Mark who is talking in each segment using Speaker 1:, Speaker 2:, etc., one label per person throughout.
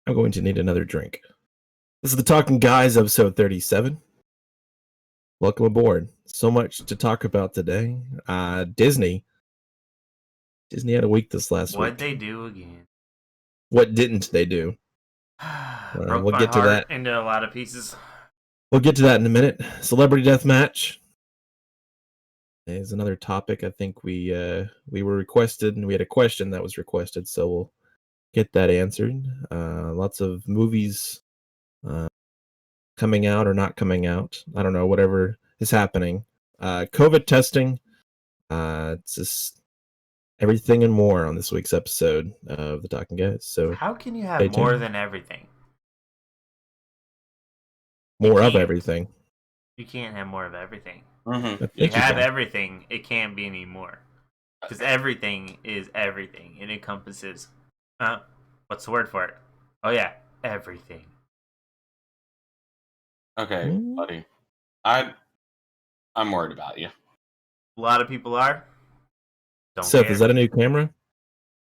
Speaker 1: I'm going to need another drink. This is the Talking Guys, episode 37. Welcome aboard. So much to talk about today. Disney had a week this last week.
Speaker 2: What'd they do again?
Speaker 1: What didn't they do?
Speaker 2: Broke
Speaker 1: We'll
Speaker 2: my
Speaker 1: get to
Speaker 2: heart
Speaker 1: that.
Speaker 2: into a lot of pieces.
Speaker 1: We'll get to that in a minute. Celebrity Deathmatch is another topic. I think we were requested, and we had a question that was requested, so we'll get that answered. Lots of movies coming out or not coming out. I don't know, whatever is happening. COVID testing. It's just everything and more on this week's episode of the Talking Guys. So
Speaker 2: How can you have
Speaker 1: stay
Speaker 2: more
Speaker 1: tuned.
Speaker 2: than everything?
Speaker 1: More of
Speaker 2: can't.
Speaker 1: everything.
Speaker 2: You can't have more of everything.
Speaker 1: I
Speaker 2: You
Speaker 1: think
Speaker 2: have
Speaker 1: can.
Speaker 2: everything. It can't be any more. Because everything is everything. It encompasses... what's the word for it? Oh, yeah. Everything.
Speaker 3: Okay, buddy. I'm worried about you.
Speaker 2: A lot of people are. Don't
Speaker 1: Seth,
Speaker 2: care.
Speaker 1: is that a new camera?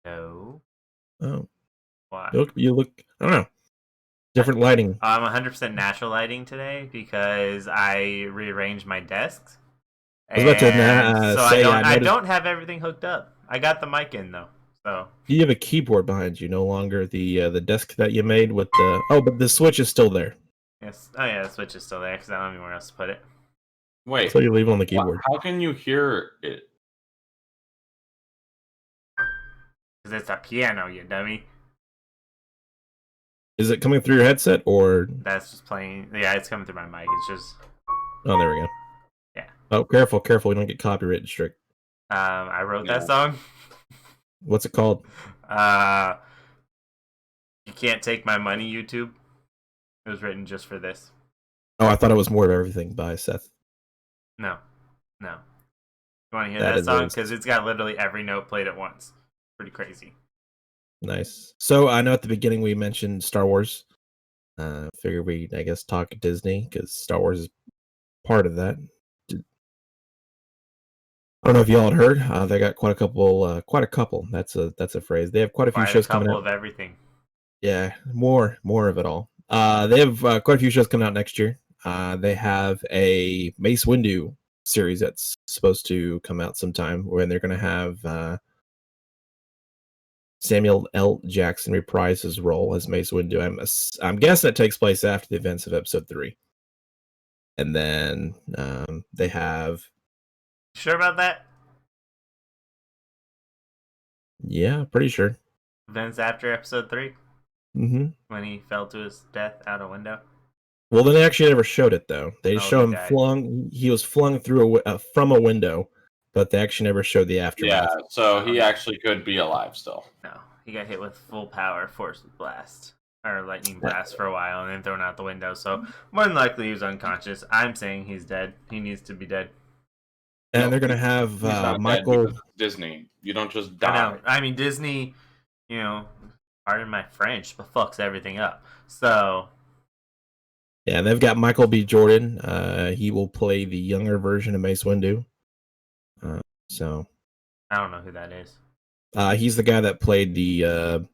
Speaker 2: No.
Speaker 1: Oh,
Speaker 2: Why?
Speaker 1: you look. I don't know. Different lighting.
Speaker 2: I'm 100% natural lighting today because I rearranged my desks.
Speaker 1: I was about to
Speaker 2: So
Speaker 1: say,
Speaker 2: I don't have everything hooked up. I got the mic in though. So
Speaker 1: you have a keyboard behind you, no longer the desk that you made with the. Oh, but the switch is still there.
Speaker 2: yes. Oh yeah, the switch is still there because I don't have anywhere else to put it.
Speaker 3: Wait,
Speaker 1: So you leave it on the keyboard.
Speaker 3: how can you hear it?
Speaker 2: Because it's a piano, you dummy.
Speaker 1: Is it coming through your headset or?
Speaker 2: That's just playing. Yeah, it's coming through my mic. It's just.
Speaker 1: Oh, there we go.
Speaker 2: Yeah.
Speaker 1: Oh, careful! We don't get copyright strict.
Speaker 2: I wrote that song.
Speaker 1: What's it called?
Speaker 2: You Can't Take My Money, YouTube. It was written just for this.
Speaker 1: Oh, I thought it was More of Everything by Seth.
Speaker 2: No. You want to hear
Speaker 1: That
Speaker 2: that
Speaker 1: is
Speaker 2: song?
Speaker 1: what
Speaker 2: Because it's got literally every note played at once. Pretty crazy.
Speaker 1: Nice. So I know at the beginning we mentioned Star Wars. Figure we, I guess, talk Disney because Star Wars is part of that. I don't know if y'all had heard. They got quite a couple. That's a phrase. They have quite a few shows coming out.
Speaker 2: Of everything.
Speaker 1: Yeah, more of it all. They have quite a few shows coming out next year. They have a Mace Windu series that's supposed to come out sometime when they're going to have Samuel L. Jackson reprise his role as Mace Windu. I'm guessing it takes place after the events of Episode 3. And then they have...
Speaker 2: Sure about that?
Speaker 1: Yeah, pretty sure.
Speaker 2: Events after Episode 3?
Speaker 1: Mm-hmm.
Speaker 2: When he fell to his death out a window?
Speaker 1: Well, then they actually never showed it, though. They show him
Speaker 2: died.
Speaker 1: flung... He was flung through from a window, but they actually never showed the aftermath.
Speaker 3: Yeah, so he actually could be alive still.
Speaker 2: No, he got hit with full power force blast. Or lightning blast for a while and then thrown out the window. So more than likely he was unconscious. I'm saying he's dead. He needs to be dead.
Speaker 1: And they're going to have Michael...
Speaker 3: Disney. You don't just die.
Speaker 2: I know. I mean, Disney, pardon my French, but fucks everything up. So...
Speaker 1: Yeah, they've got Michael B. Jordan. He will play the younger version of Mace Windu. So...
Speaker 2: I don't know who that is.
Speaker 1: He's the guy that played the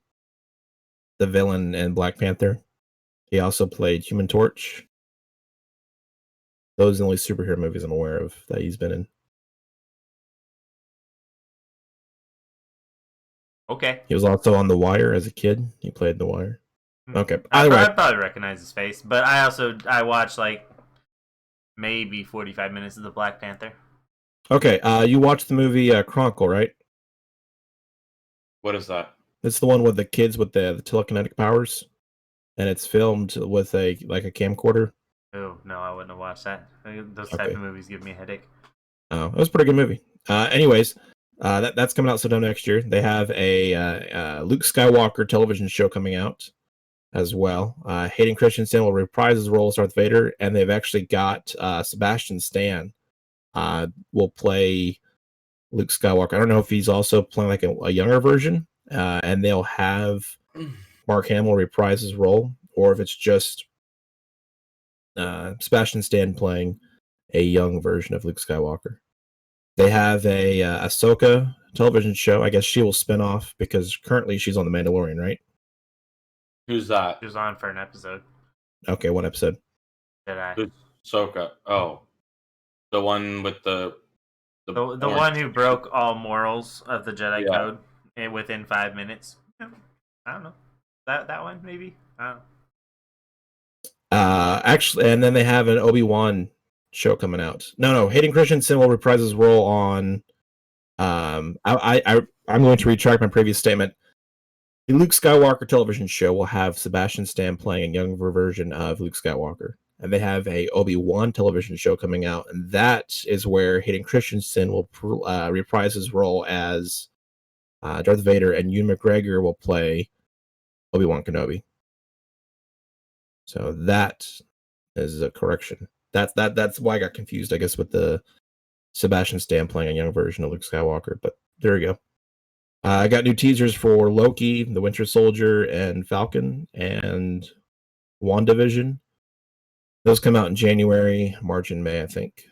Speaker 1: villain in Black Panther. He also played Human Torch. Those are the only superhero movies I'm aware of that he's been in.
Speaker 2: Okay.
Speaker 1: He was also on The Wire as a kid. He played The Wire. Okay.
Speaker 2: I probably recognize his face, but I watched like maybe 45 minutes of the Black Panther.
Speaker 1: Okay. You watched the movie Chronicle, right?
Speaker 3: What is that?
Speaker 1: It's the one with the kids with the telekinetic powers, and it's filmed with a camcorder.
Speaker 2: Oh no, I wouldn't have watched that. Those type of movies give me a headache.
Speaker 1: Oh, it was a pretty good movie. Anyways, that's coming out sometime next year. They have a Luke Skywalker television show coming out as well. Hayden Christensen will reprise his role as Darth Vader, and they've actually got Sebastian Stan will play Luke Skywalker. I don't know if he's also playing like a younger version, and they'll have Mark Hamill reprise his role, or if it's just Sebastian Stan playing a young version of Luke Skywalker. They have a Ahsoka television show. I guess she will spin off because currently she's on The Mandalorian, right?
Speaker 3: Who's that?
Speaker 2: He was on for an episode.
Speaker 1: Okay, one episode.
Speaker 2: Jedi.
Speaker 3: Who's Ahsoka? Oh, the one with the
Speaker 2: The
Speaker 3: orange
Speaker 2: one who
Speaker 3: skin?
Speaker 2: broke all morals of the Jedi
Speaker 3: Yeah.
Speaker 2: Code within 5 minutes. Yeah, I don't know. That one maybe. I don't know.
Speaker 1: Actually, and then they have an Obi-Wan show coming out. No, Hayden Christensen will reprise his role on. I'm going to retract my previous statement. The Luke Skywalker television show will have Sebastian Stan playing a younger version of Luke Skywalker, and they have a Obi-Wan television show coming out, and that is where Hayden Christensen will reprise his role as Darth Vader, and Ewan McGregor will play Obi-Wan Kenobi. So that is a correction. That's why I got confused, I guess, with the Sebastian Stan playing a young version of Luke Skywalker. But there we go. I got new teasers for Loki, the Winter Soldier, and Falcon, and WandaVision. Those come out in January, March, and May, I think.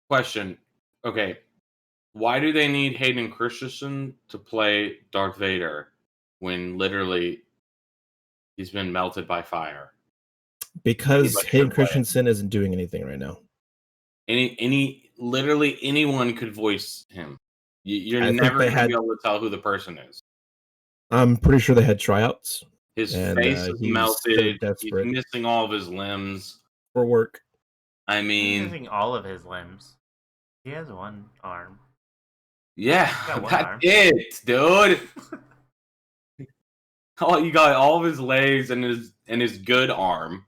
Speaker 3: Question. Okay. Why do they need Hayden Christensen to play Darth Vader when literally he's been melted by fire?
Speaker 1: Because
Speaker 3: Anybody
Speaker 1: Hayden
Speaker 3: could play it.
Speaker 1: Christensen isn't doing anything right now.
Speaker 3: Literally anyone could voice him. You're
Speaker 1: I think
Speaker 3: never
Speaker 1: they
Speaker 3: going to
Speaker 1: had-
Speaker 3: be able to tell who the person is.
Speaker 1: I'm pretty sure they had tryouts.
Speaker 3: His
Speaker 1: And,
Speaker 3: face is
Speaker 1: he was so
Speaker 3: melted. He's
Speaker 1: desperate
Speaker 3: missing all of his limbs.
Speaker 1: for work.
Speaker 3: I
Speaker 2: He's
Speaker 3: mean,
Speaker 2: missing all of his limbs. He has one arm.
Speaker 3: yeah,
Speaker 2: got one
Speaker 3: that's
Speaker 2: arm.
Speaker 3: it, dude. Oh, you got all of his legs and his good arm,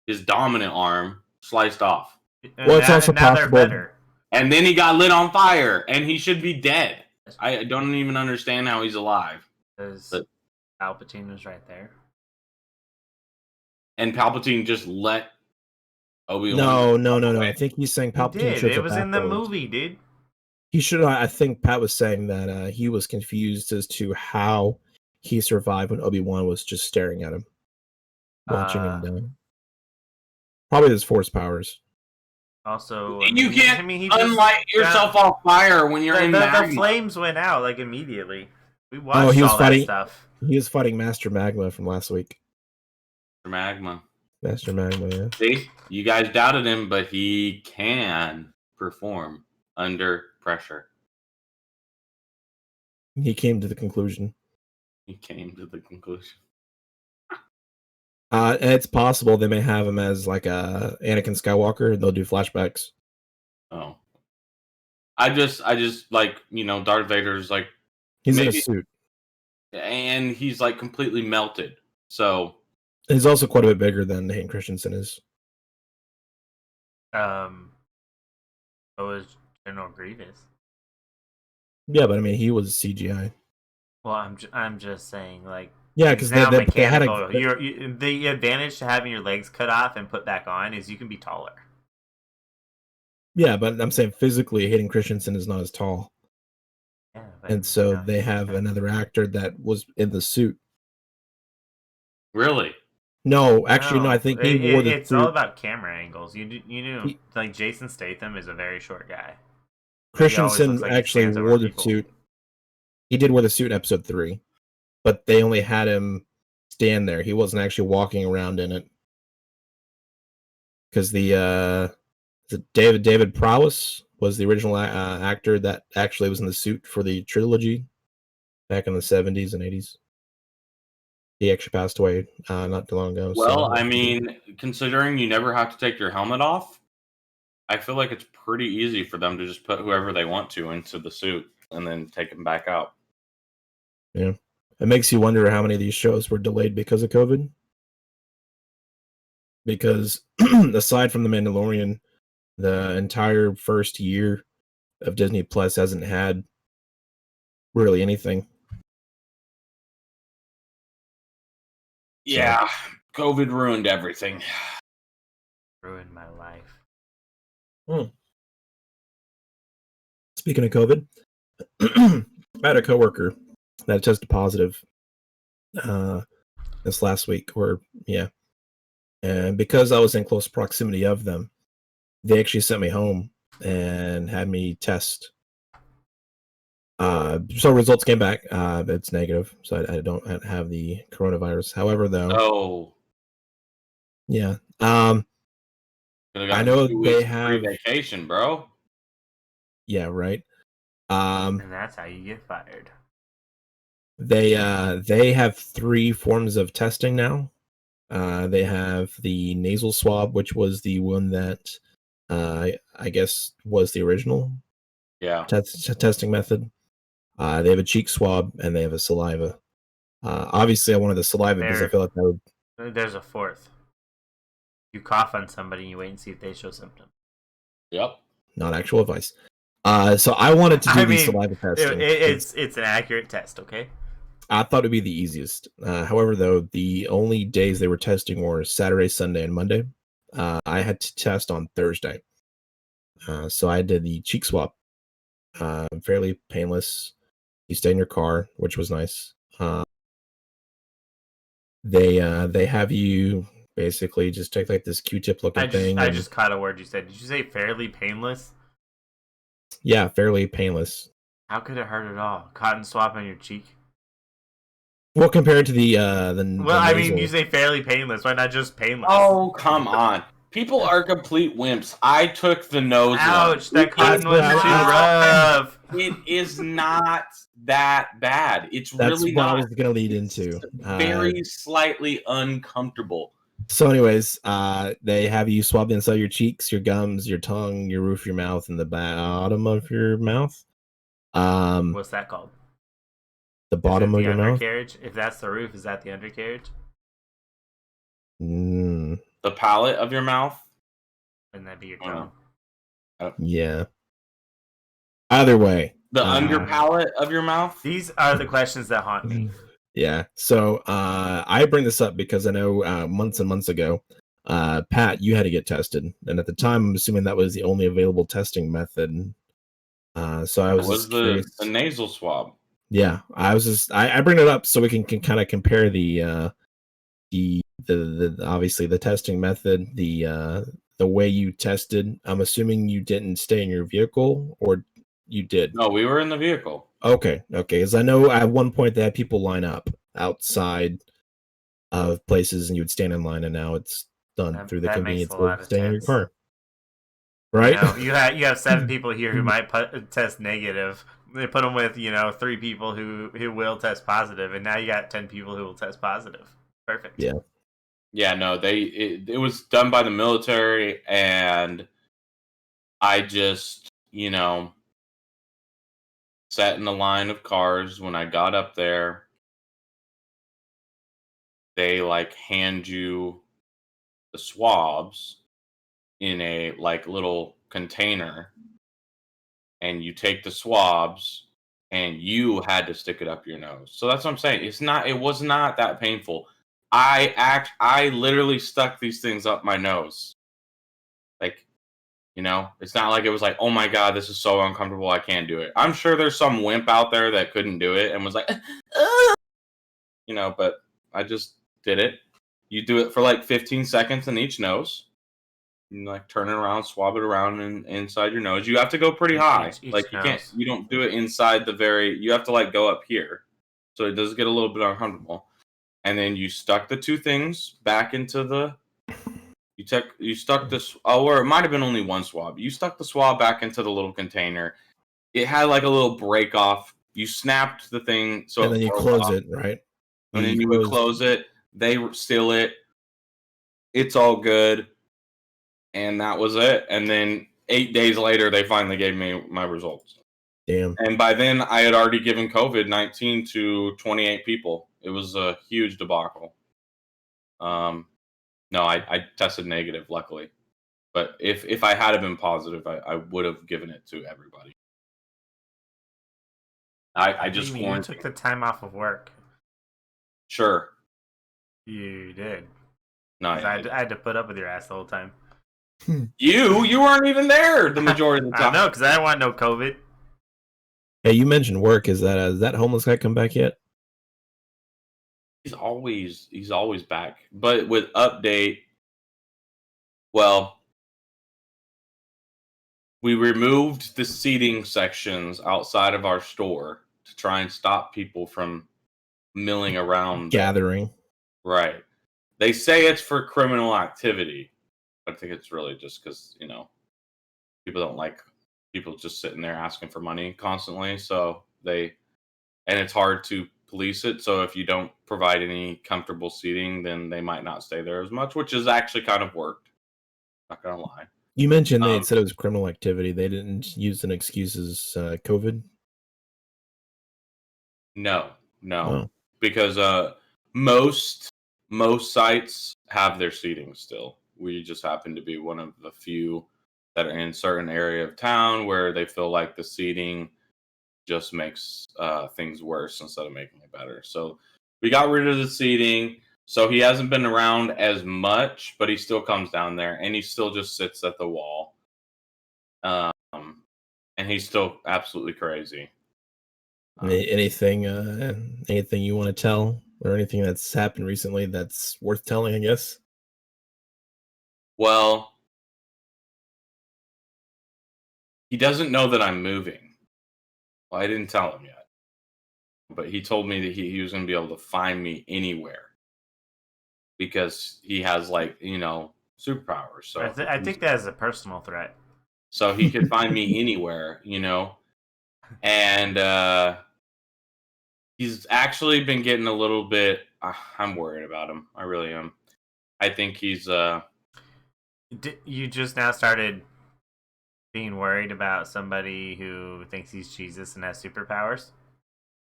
Speaker 3: his dominant arm, sliced off.
Speaker 1: Well, it's also
Speaker 2: now they're
Speaker 1: possible-
Speaker 2: better.
Speaker 3: And then he got lit on fire, and he should be dead. I don't even understand how he's alive.
Speaker 2: Because
Speaker 3: But-
Speaker 2: Palpatine was right there.
Speaker 3: And Palpatine just let Obi-Wan.
Speaker 1: No. I think he's saying
Speaker 2: He
Speaker 1: Palpatine
Speaker 2: did.
Speaker 1: shows
Speaker 2: It
Speaker 1: up
Speaker 2: was in the
Speaker 1: afterwards.
Speaker 2: movie, dude.
Speaker 1: He should. I think Pat was saying that he was confused as to how he survived when Obi-Wan was just staring at him, watching him die. Probably his force powers.
Speaker 2: Also,
Speaker 3: You can't
Speaker 2: he just
Speaker 3: unlight yourself off fire when you're in
Speaker 2: the
Speaker 3: magma.
Speaker 2: flames went out like immediately. We watched
Speaker 1: Oh, he was
Speaker 2: all
Speaker 1: fighting-
Speaker 2: that stuff.
Speaker 1: He was fighting Master Magma from last week.
Speaker 3: Magma.
Speaker 1: Master Magma, yeah.
Speaker 3: See, you guys doubted him, but he can perform under pressure.
Speaker 1: He came to the conclusion.
Speaker 3: He came to the conclusion.
Speaker 1: It's possible they may have him as like a Anakin Skywalker, and they'll do flashbacks.
Speaker 3: Oh, I just like Darth Vader's like,
Speaker 1: He's in
Speaker 3: Maybe-
Speaker 1: a suit.
Speaker 3: and he's like completely melted. So
Speaker 1: He's also quite a bit bigger than Hayden Christensen is.
Speaker 2: So was General Grievous.
Speaker 1: Yeah, but I mean, he was CGI.
Speaker 2: Well, I'm just saying, like,
Speaker 1: Yeah, because
Speaker 2: now
Speaker 1: they had
Speaker 2: mechanical.
Speaker 1: a.
Speaker 2: The advantage to having your legs cut off and put back on is you can be taller.
Speaker 1: Yeah, but I'm saying physically, Hayden Christensen is not as tall,
Speaker 2: Yeah, but,
Speaker 1: and so
Speaker 2: you know,
Speaker 1: they have another actor that was in the suit.
Speaker 3: really,
Speaker 1: No, actually, no. I think he wore the
Speaker 2: it's
Speaker 1: suit.
Speaker 2: all about camera angles. You knew
Speaker 1: He-
Speaker 2: like Jason Statham is a very short guy.
Speaker 1: Christensen
Speaker 2: looks like he
Speaker 1: actually
Speaker 2: stands over
Speaker 1: wore the
Speaker 2: people.
Speaker 1: suit. He did wear the suit in episode 3, but they only had him stand there. He wasn't actually walking around in it because the David Prowse was the original actor that actually was in the suit for the trilogy back in the 70s and 80s. He actually passed away not too long ago.
Speaker 3: well,
Speaker 1: so-
Speaker 3: I mean, considering you never have to take your helmet off, I feel like it's pretty easy for them to just put whoever they want to into the suit and then take them back out.
Speaker 1: yeah, it makes you wonder how many of these shows were delayed because of COVID. Because aside from The Mandalorian, the entire first year of Disney Plus hasn't had really anything.
Speaker 3: Yeah, COVID ruined everything.
Speaker 2: Ruined my life.
Speaker 1: Speaking of COVID, I had a coworker that tested positive this last week, and because I was in close proximity of them, they actually sent me home and had me test. So results came back. It's negative, so I don't have the coronavirus. However, though,
Speaker 3: Oh,
Speaker 1: yeah,
Speaker 3: could have
Speaker 1: I
Speaker 3: gotten
Speaker 1: know
Speaker 3: 2 weeks
Speaker 1: they
Speaker 3: of free
Speaker 1: have.
Speaker 3: vacation, bro.
Speaker 1: Yeah, right.
Speaker 2: And that's how you get fired.
Speaker 1: They have 3 forms of testing now. They have the nasal swab, which was the one that I guess was the original
Speaker 3: Yeah.
Speaker 1: testing method. They have a cheek swab and they have a saliva. Obviously, I wanted the saliva because I feel like that would
Speaker 2: There's a fourth. You cough on somebody, you wait and see if they show symptoms.
Speaker 3: Yep.
Speaker 1: not actual advice. So I wanted to do
Speaker 2: I
Speaker 1: the
Speaker 2: mean,
Speaker 1: saliva testing.
Speaker 2: it's an accurate test, okay?
Speaker 1: I thought it'd be the easiest. However, though, the only days they were testing were Saturday, Sunday, and Monday. I had to test on Thursday. So I did the cheek swab. Fairly painless. You stay in your car, which was nice. They have you basically just take like this Q-tip looking thing.
Speaker 2: I just caught a word you said. Did you say fairly painless?
Speaker 1: Yeah, fairly painless.
Speaker 2: How could it hurt at all? Cotton swab on your cheek?
Speaker 1: Well, compared to the
Speaker 2: Well, I mean,
Speaker 1: nasal.
Speaker 2: you say fairly painless. Why not just painless?
Speaker 3: Oh, come on. People are complete wimps. I took the nose one.
Speaker 2: Ouch! That cotton
Speaker 1: what
Speaker 2: one's too
Speaker 3: not-
Speaker 2: rough.
Speaker 3: It is not that bad. It's
Speaker 1: That's
Speaker 3: really
Speaker 1: what I
Speaker 3: not.
Speaker 1: was gonna lead
Speaker 3: It's
Speaker 1: into.
Speaker 3: very slightly uncomfortable.
Speaker 1: So, anyways, they have you swab the inside of your cheeks, your gums, your tongue, your roof of your mouth, and the bottom of your mouth.
Speaker 2: What's that called?
Speaker 1: The
Speaker 2: Is
Speaker 1: bottom
Speaker 2: it
Speaker 1: of
Speaker 2: the
Speaker 1: your mouth.
Speaker 2: undercarriage? If that's the roof, is that the undercarriage?
Speaker 1: Mm,
Speaker 3: The palate of your mouth.
Speaker 2: Wouldn't that be your
Speaker 3: Oh.
Speaker 2: tongue?
Speaker 1: yeah. Either way.
Speaker 3: The under palate of your mouth.
Speaker 2: These are the questions that haunt me.
Speaker 1: Yeah. So I bring this up because I know months and months ago, Pat, you had to get tested, and at the time, I'm assuming that was the only available testing method. So I
Speaker 3: It
Speaker 1: was
Speaker 3: was
Speaker 1: just curious.
Speaker 3: the nasal swab.
Speaker 1: Yeah, I bring it up so we can kind of compare the obviously the testing method, the way you tested. I'm assuming you didn't stay in your vehicle, or you did.
Speaker 3: No, we were in the vehicle.
Speaker 1: Okay, because I know at one point they had people line up outside of places, and you would stand in line, and now it's done through the
Speaker 2: That makes
Speaker 1: convenience
Speaker 2: a
Speaker 1: of
Speaker 2: lot of
Speaker 1: staying in your
Speaker 2: sense.
Speaker 1: car. Right?
Speaker 2: You have 7 people here who might test negative. They put them with 3 people who will test positive, and now you got 10 people who will test positive. Perfect.
Speaker 1: Yeah.
Speaker 3: Yeah, no, it was done by the military, and I just sat in the line of cars. When I got up there, they like hand you the swabs in a like little container, and you take the swabs and you had to stick it up your nose. So that's what I'm saying. It was not that painful. I literally stuck these things up my nose. Like, it's not like it was like, "Oh my god, this is so uncomfortable. I can't do it." I'm sure there's some wimp out there that couldn't do it and was like, but I just did it. You do it for like 15 seconds in each nose. You like turn it around, swab it around and inside your nose. You have to go pretty high.
Speaker 2: Each
Speaker 3: Like
Speaker 2: nose.
Speaker 3: you don't do it inside you have to like go up here. So it does get a little bit uncomfortable. And then you stuck the 2 things back into the you stuck this or it might have been only 1 swab. You stuck the swab back into the little container. It had like a little break off. You snapped the thing so
Speaker 1: And then you
Speaker 3: broke
Speaker 1: close
Speaker 3: off,
Speaker 1: it, right?
Speaker 3: and then you would close it. They seal it. It's all good. And that was it. And then 8 days later, they finally gave me my results.
Speaker 1: Damn.
Speaker 3: And by then, I had already given COVID-19 to 28 people. It was a huge debacle. No, I tested negative, luckily. But if I had been positive, I would have given it to everybody. I just
Speaker 2: You took the time off of work.
Speaker 3: Sure.
Speaker 2: You did.
Speaker 3: No,
Speaker 2: I had to put up with your ass the whole time.
Speaker 3: You weren't even there the majority of the time.
Speaker 2: I know, because I didn't want no COVID.
Speaker 1: Hey, you mentioned work. Is that homeless guy come back yet?
Speaker 3: He's always back, but with update. Well, We removed the seating sections outside of our store to try and stop people from milling around there.
Speaker 1: Gathering.
Speaker 3: Right. They say it's for criminal activity. I think it's really just because, people don't like people just sitting there asking for money constantly. And it's hard to police it. So if you don't provide any comfortable seating, then they might not stay there as much, which has actually kind of worked. Not going to lie.
Speaker 1: You mentioned they said it was criminal activity. They didn't use an excuse as COVID.
Speaker 3: No,
Speaker 1: Oh.
Speaker 3: because most sites have their seating still. We just happen to be one of the few that are in certain area of town where they feel like the seating just makes things worse instead of making it better. So we got rid of the seating. So he hasn't been around as much, but he still comes down there and he still just sits at the wall. And he's still absolutely crazy.
Speaker 1: Anything you want to tell, or anything that's happened recently that's worth telling, I guess?
Speaker 3: Well, he doesn't know that I'm moving. Well, I didn't tell him yet. But he told me that he was going to be able to find me anywhere because he has, superpowers. So
Speaker 2: I think that is a personal threat.
Speaker 3: So he could find me anywhere, and he's actually been getting a little bit. I'm worried about him. I really am. I think he's.
Speaker 2: You just now started being worried about somebody who thinks he's Jesus and has superpowers?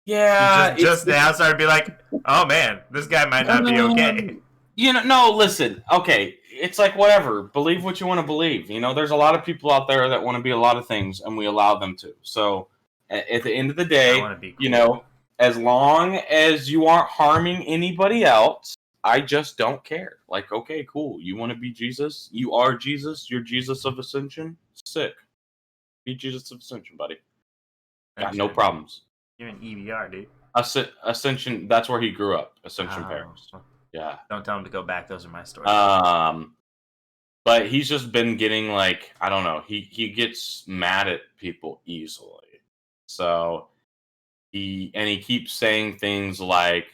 Speaker 3: Yeah,
Speaker 2: you just now started to be like, oh man, this guy might not be okay.
Speaker 3: No, listen. Okay, it's like whatever. Believe what you want to believe. There's a lot of people out there that want to be a lot of things, and we allow them to. So, at the end of the day,
Speaker 2: I want to be cool.
Speaker 3: as long as you aren't harming anybody else, I just don't care. Like, okay, cool. You want to be Jesus? You are Jesus. You're Jesus of Ascension. Sick. Be Jesus of Ascension, buddy. Got no problems.
Speaker 2: You're an EBR, dude.
Speaker 3: Ascension. That's where he grew up. Ascension Paris. Yeah.
Speaker 2: Don't tell him to go back. Those are my stories.
Speaker 3: But he's just been getting I don't know. He gets mad at people easily. So he keeps saying things like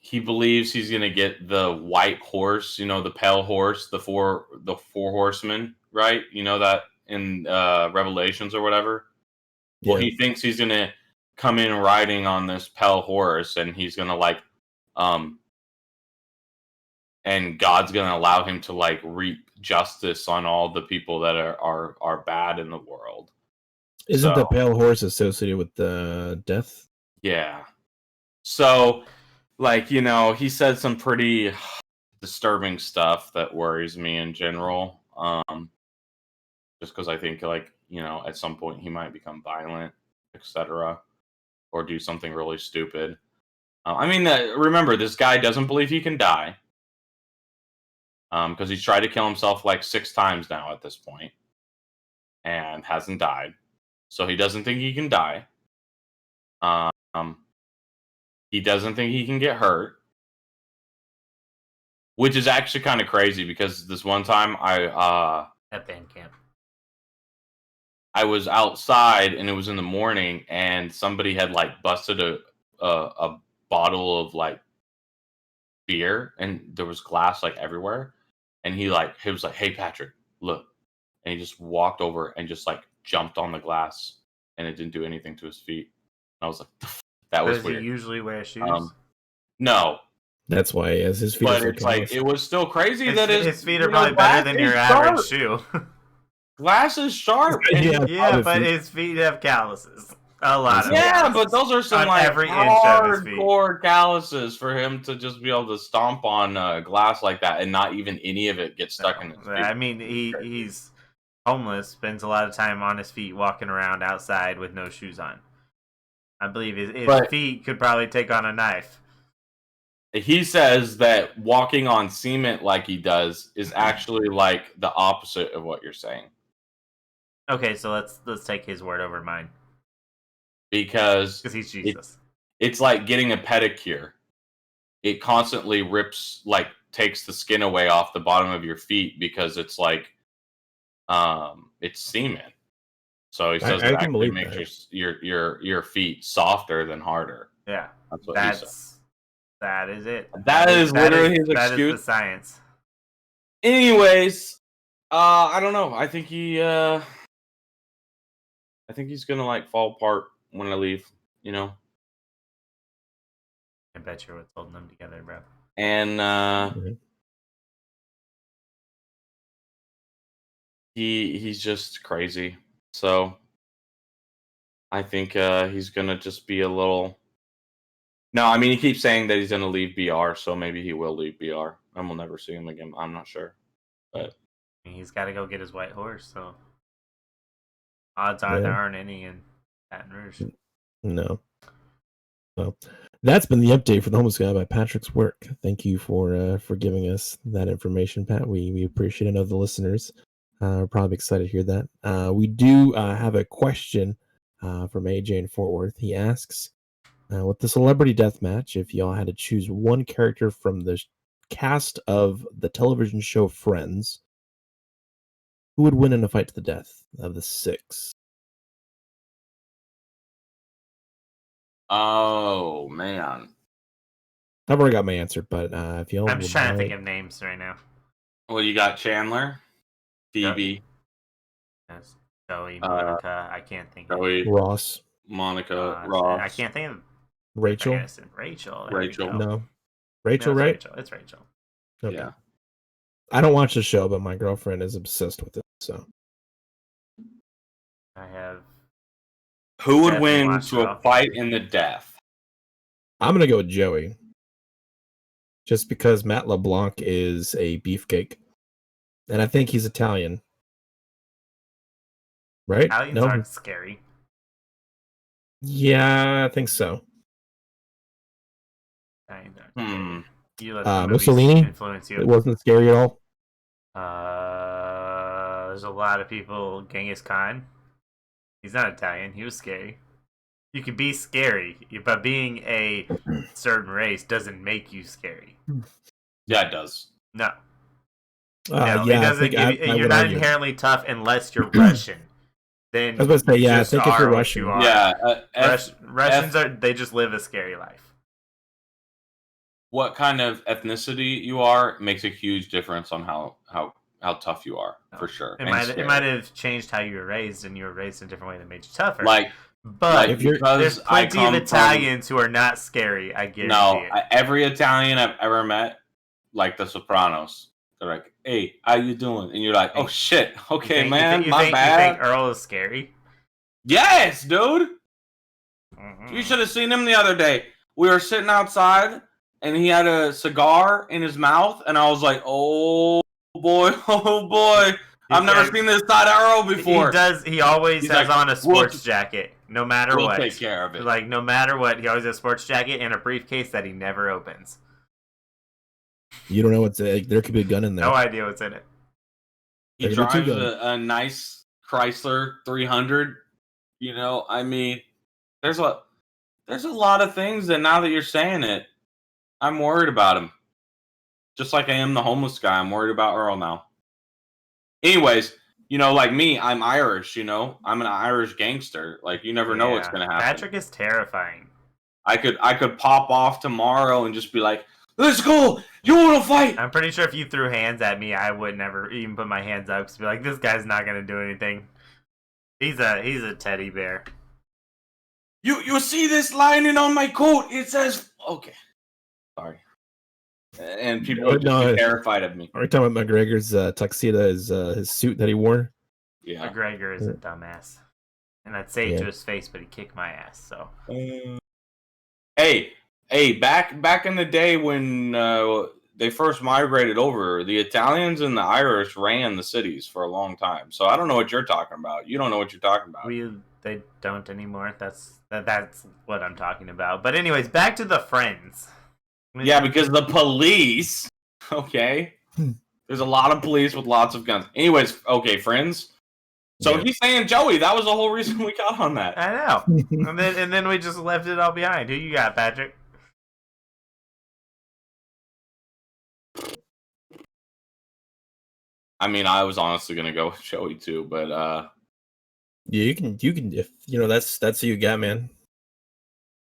Speaker 3: he believes he's gonna get the white horse, the pale horse, the four horsemen, right? That in Revelations or whatever.
Speaker 1: Yeah.
Speaker 3: Well, he thinks he's gonna come in riding on this pale horse, and he's gonna and God's gonna allow him to reap justice on all the people that are bad in the world.
Speaker 1: Isn't the pale horse associated with the death?
Speaker 3: Yeah. So, he said some pretty disturbing stuff that worries me in general. Just because I think, at some point he might become violent, etc., or do something really stupid. Remember, this guy doesn't believe he can die. Because he's tried to kill himself 6 times now at this point, and hasn't died. So he doesn't think he can die. He doesn't think he can get hurt, which is actually kind of crazy because this one time
Speaker 2: at band camp,
Speaker 3: I was outside and it was in the morning, and somebody had busted a bottle of beer, and there was glass everywhere, and he was like, "Hey Patrick, look," and he just walked over and just jumped on the glass, and it didn't do anything to his feet. And I was like, that was weird.
Speaker 2: Does he usually wear shoes?
Speaker 3: No.
Speaker 1: That's why he has his feet.
Speaker 3: But it's it was still crazy that
Speaker 2: his feet are probably better than your average shoe.
Speaker 3: Glass is sharp.
Speaker 2: Yeah, but his feet have calluses. A lot of calluses.
Speaker 3: But those are some
Speaker 2: every inch of his feet.
Speaker 3: Hardcore calluses for him to just be able to stomp on glass like that and not even any of it get stuck in his feet.
Speaker 2: He's homeless, spends a lot of time on his feet walking around outside with no shoes on. I believe his feet could probably take on a knife.
Speaker 3: He says that walking on cement like he does is actually the opposite of what you're saying.
Speaker 2: Okay, so let's take his word over mine.
Speaker 3: Because
Speaker 2: he's Jesus.
Speaker 3: It's like getting a pedicure. It constantly rips takes the skin away off the bottom of your feet because it's like it's semen. So he says
Speaker 1: I
Speaker 3: it
Speaker 1: can
Speaker 3: actually
Speaker 1: believe
Speaker 3: makes
Speaker 1: that.
Speaker 3: your feet softer than harder.
Speaker 2: Yeah,
Speaker 3: That's what he said.
Speaker 2: that is it.
Speaker 3: That is literally his
Speaker 2: that
Speaker 3: excuse.
Speaker 2: is the science.
Speaker 3: Anyways, I don't know. I think he's gonna like fall apart when I leave. You know,
Speaker 2: I bet you're what's holding them together, bro.
Speaker 3: and he's just crazy. So I think he's gonna just be a little. No, I mean he keeps saying that he's gonna leave BR, so maybe he will leave BR, and we'll never see him again. I'm not sure, but
Speaker 2: He's got to go get his white horse. So odds are
Speaker 1: Yeah.
Speaker 2: there aren't any in Baton Rouge.
Speaker 1: No. Well, that's been the update for the Homeless Guy by Patrick's work. Thank you for giving us that information, Pat. We appreciate it. I know the listeners are probably excited to hear that. We do have a question from AJ in Fort Worth. He asks, with the celebrity death match, if y'all had to choose one character from the cast of the television show Friends, who would win in a fight to the death of the 6?
Speaker 3: oh man.
Speaker 1: I've already got my answer, but if y'all
Speaker 2: I'm
Speaker 1: would
Speaker 2: just trying to
Speaker 1: like...
Speaker 2: think of names right now.
Speaker 3: Well, you got Chandler, Phoebe,
Speaker 2: Yes. Joey, Monica. I can't think of
Speaker 3: Joey,
Speaker 1: Ross,
Speaker 3: Monica,
Speaker 2: I
Speaker 3: Ross,
Speaker 2: can't think of
Speaker 1: Rachel.
Speaker 2: Rachel. There we
Speaker 3: Rachel.
Speaker 2: go.
Speaker 1: No,
Speaker 2: No,
Speaker 1: Rachel,
Speaker 2: it's
Speaker 1: right?
Speaker 2: Rachel. It's Rachel.
Speaker 1: Okay.
Speaker 3: Yeah.
Speaker 1: I don't watch the show, but my girlfriend is obsessed with it. So
Speaker 2: I have.
Speaker 3: Who would
Speaker 2: Definitely
Speaker 3: win
Speaker 2: watched
Speaker 3: to
Speaker 2: it
Speaker 3: a
Speaker 2: all.
Speaker 3: fight in the death?
Speaker 1: I'm gonna go with Joey, just because Matt LeBlanc is a beefcake, and I think he's Italian, right?
Speaker 2: Italians aren't scary.
Speaker 1: Yeah, I think so.
Speaker 2: Italians aren't scary. You let the movies
Speaker 1: Mussolini,
Speaker 2: influence you.
Speaker 1: it wasn't scary at all.
Speaker 2: There's a lot of people. Genghis Khan. He's not Italian. He was scary. You can be scary, but being a certain race doesn't make you scary.
Speaker 3: Yeah, it does.
Speaker 2: No, no,
Speaker 1: Yeah,
Speaker 2: it doesn't give you.
Speaker 1: I
Speaker 2: You're
Speaker 1: would
Speaker 2: not
Speaker 1: argue.
Speaker 2: inherently tough unless you're Russian. Then
Speaker 1: I was about to say,
Speaker 2: you
Speaker 1: yeah, I
Speaker 2: just
Speaker 1: think if
Speaker 2: are
Speaker 1: you're
Speaker 2: what
Speaker 1: Russian,
Speaker 2: you are.
Speaker 3: Yeah,
Speaker 2: Russians are. They just live a scary life.
Speaker 3: what kind of ethnicity you are makes a huge difference on how tough you are, for sure.
Speaker 2: It might have changed how you were raised, and you were raised in a different way that made you tougher. But
Speaker 1: if you're-
Speaker 2: there's
Speaker 3: because I
Speaker 2: plenty of
Speaker 3: come
Speaker 2: Italians who are not scary. I
Speaker 3: from
Speaker 2: guarantee it.
Speaker 3: every Italian I've ever met, like The Sopranos, they're like, "Hey, how you doing?" And you're like, "Oh shit, okay, man, my bad."
Speaker 2: You think Earl is scary?
Speaker 3: Yes, dude.
Speaker 2: Mm-hmm.
Speaker 3: You should have seen him the other day. We were sitting outside, and he had a cigar in his mouth, and I was like, "Oh boy, oh boy, I've never seen this side of Earl before."
Speaker 2: He does. He always has on a sports jacket, no matter what.
Speaker 3: We'll take care of it.
Speaker 2: Like no matter what, he always has a sports jacket and a briefcase that he never opens.
Speaker 1: you don't know what's there could be a gun in there.
Speaker 2: No idea what's in it.
Speaker 3: He drives a nice Chrysler 300. You know, I mean, there's a lot of things that now that you're saying it, I'm worried about him. Just like I am the homeless guy, I'm worried about Earl now. Anyways, you know, like me, I'm Irish, you know? I'm an Irish gangster. Like, you never know what's going to happen.
Speaker 2: Patrick is terrifying.
Speaker 3: I could pop off tomorrow and just be like, "Let's go! You want to fight?"
Speaker 2: I'm pretty sure if you threw hands at me, I would never even put my hands up to be like, this guy's not going to do anything. He's a teddy bear.
Speaker 3: You see this lining on my coat? It says, okay. Sorry. And people would just be terrified of me.
Speaker 1: Are you talking about McGregor's tuxedo, his suit that he wore?
Speaker 3: Yeah.
Speaker 2: McGregor is a dumbass. And I'd say it to his face, but he kicked my ass, so.
Speaker 3: Hey, back in the day when they first migrated over, the Italians and the Irish ran the cities for a long time. So I don't know what you're talking about. You don't know what you're talking about.
Speaker 2: They don't anymore. That's what I'm talking about. But anyways, back to the Friends.
Speaker 3: Yeah, because the police. Okay, there's a lot of police with lots of guns. Anyways, okay, Friends. So he's saying Joey. That was the whole reason we got on that.
Speaker 2: I know. and then we just left it all behind. Who you got, Patrick?
Speaker 3: I mean, I was honestly gonna go with Joey too, but
Speaker 1: Yeah, you can if you know that's who you got, man.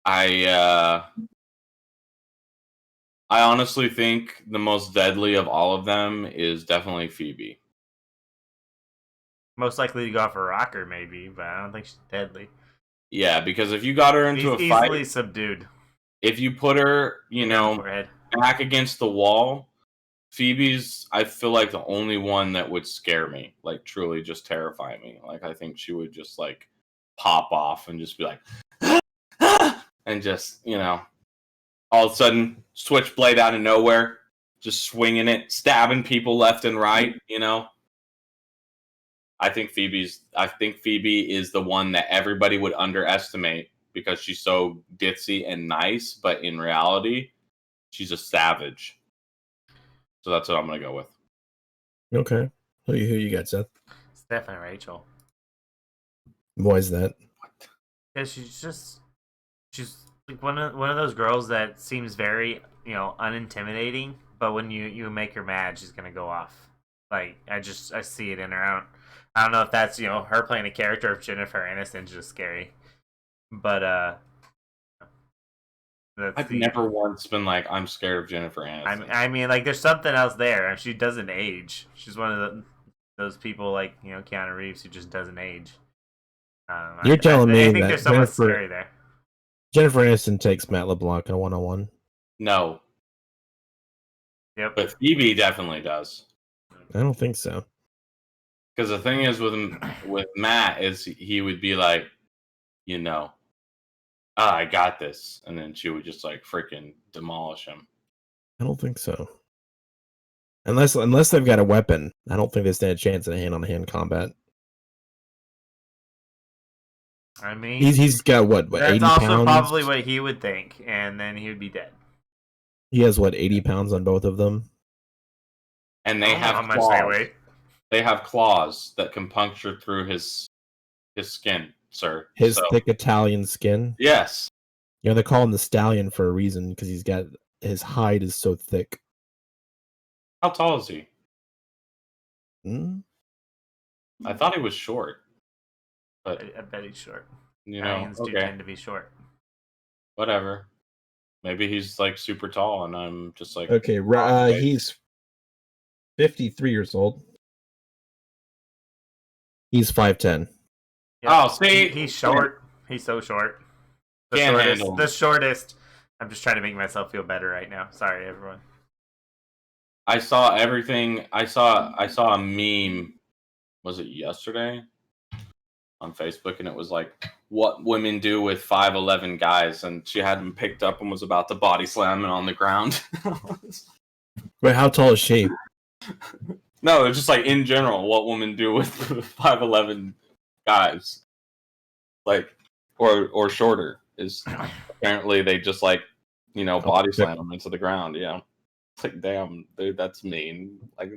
Speaker 3: I honestly think the most deadly of all of them is definitely Phoebe.
Speaker 2: Most likely to go off a rocker, maybe, but I don't think she's deadly.
Speaker 3: Yeah, because if you got her into
Speaker 2: He's
Speaker 3: a fight,
Speaker 2: easily subdued.
Speaker 3: if you put her,
Speaker 2: Forehead.
Speaker 3: back against the wall, Phoebe's, I feel like the only one that would scare me, like truly just terrify me. Like I think she would just like pop off and just be like, and just all of a sudden switchblade out of nowhere, just swinging it, stabbing people left and right. I think Phoebe is the one that everybody would underestimate because she's so ditzy and nice, but in reality, she's a savage. So that's what I'm gonna go with.
Speaker 1: Okay. Who you got, Seth?
Speaker 2: It's definitely Rachel.
Speaker 1: Why is that?
Speaker 2: Yeah, she's like one of those girls that seems very unintimidating, but when you make her mad, she's gonna go off. Like I see it in her. I don't know if that's her playing a character, or if Jennifer Aniston's just scary. But
Speaker 3: I've never once been like, I'm scared of Jennifer Aniston.
Speaker 2: I mean, like, there's something else there. She doesn't age. She's one of those people like Keanu Reeves who just doesn't age.
Speaker 1: You're telling me
Speaker 2: I think
Speaker 1: that
Speaker 2: there's someone scary there.
Speaker 1: Jennifer Aniston takes Matt LeBlanc in a one-on-one.
Speaker 3: No.
Speaker 2: Yep.
Speaker 3: But Phoebe definitely does.
Speaker 1: I don't think so.
Speaker 3: Because the thing is with Matt is he would be like, I got this, and then she would just like freaking demolish him.
Speaker 1: I don't think so. Unless they've got a weapon, I don't think they stand a chance in a hand-on-hand combat.
Speaker 2: I mean,
Speaker 1: he's got what
Speaker 2: that's
Speaker 1: 80
Speaker 2: also
Speaker 1: pounds?
Speaker 2: probably what he would think, and then he would be dead.
Speaker 1: He has 80 pounds on both of them,
Speaker 3: and they have
Speaker 2: how
Speaker 3: claws.
Speaker 2: much they weigh.
Speaker 3: They have claws that can puncture through his skin, sir.
Speaker 1: His thick Italian skin.
Speaker 3: Yes.
Speaker 1: They call him the Stallion for a reason because his hide is so thick.
Speaker 3: How tall is he?
Speaker 1: I
Speaker 3: thought he was short. But
Speaker 2: I bet he's short.
Speaker 3: Italians
Speaker 2: do tend to be short.
Speaker 3: Whatever. Maybe he's like super tall, and I'm just like
Speaker 1: okay. He's 53 years old. He's 5'10".
Speaker 3: Yeah. Oh, see,
Speaker 2: he's short. He's so short. The shortest. I'm just trying to make myself feel better right now. Sorry, everyone.
Speaker 3: I saw everything. I saw a meme. Was it yesterday? On Facebook, and it was like what women do with 5'11" guys, and she had him picked up and was about to body slam him on the ground.
Speaker 1: Wait, how tall is she?
Speaker 3: No, it's just like in general, what women do with 5'11" guys, like or shorter, is apparently they just like body slam them into the ground. Yeah, it's like damn, dude, that's mean. Like